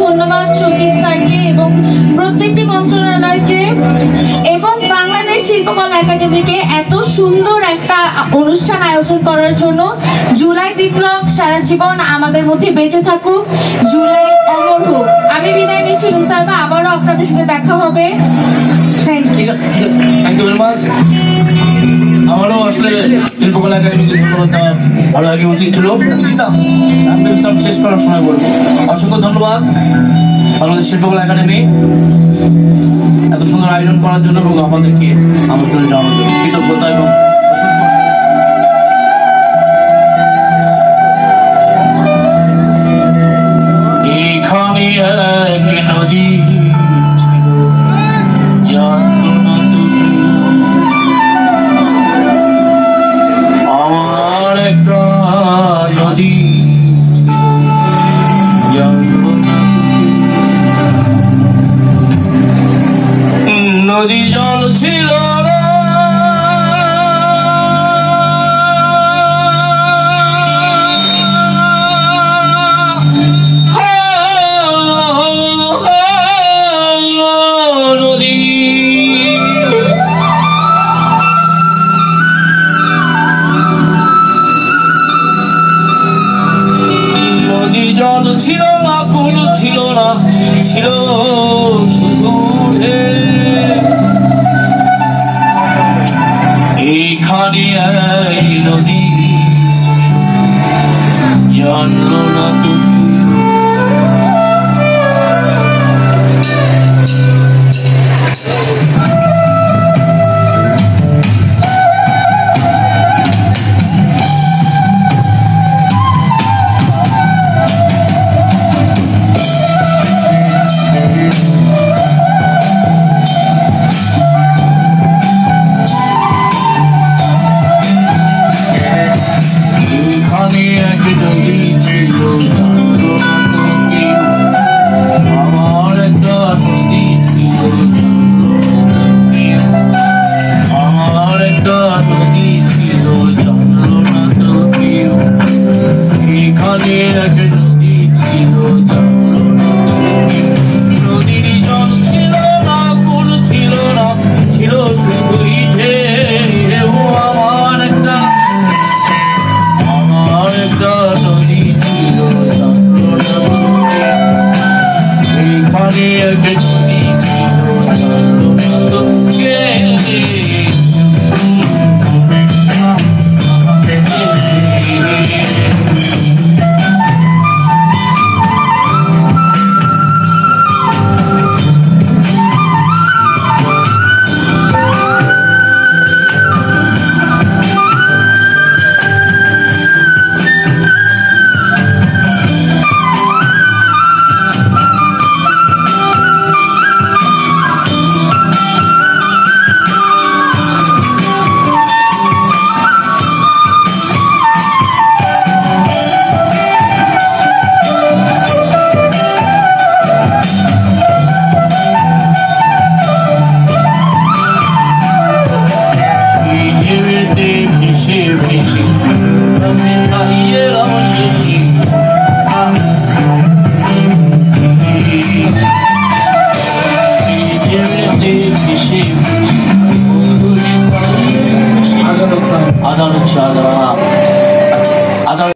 ধন্যবাদ সচিব স্যারকে এবং প্রত্যেকটি মন্ত্রণালয়কে এবং বাংলাদেশ শিল্পকলা একাডেমিকে এত সুন্দর একটা অনুষ্ঠান আয়োজন করার জন্য। জুলাই বিপ্লব সারা জীবন আমাদের মধ্যে বেঁচে থাকুক, জুলাই অমর হোক। আমি বিদায় নিচ্ছি রুসাইবা, আবারও আপনাদের সাথে দেখা হবে। ঠিক আছে, থ্যাংক ইউ ভেরি মাচ। আমারও আসলে শিল্পকলা একাডেমিকে ধন্যবাদ দেওয়া ভালো আগে উচিত ছিল, আমি সব শেষ করার সময় বলবো। অসংখ্য ধন্যবাদ বাংলাদেশ শিল্পকলা একাডেমি এত সুন্দর আয়োজন করার জন্য এবং আমাদেরকে আমন্ত্রণ জানানোর জন্য কৃতজ্ঞতা এবং অসংখ্য এখানে এক নদী আমার একটা নদী নদী জল ছিল জল ছিল না, কুল ছিল না, ছিল শুধু এইখানে এই নদী জানলো না তুমি। নদীর জল ছিল না, ফুল ছিল না, ছিল শুধুই ঢেউ। আমার একটা নদী ছিল, এইখানে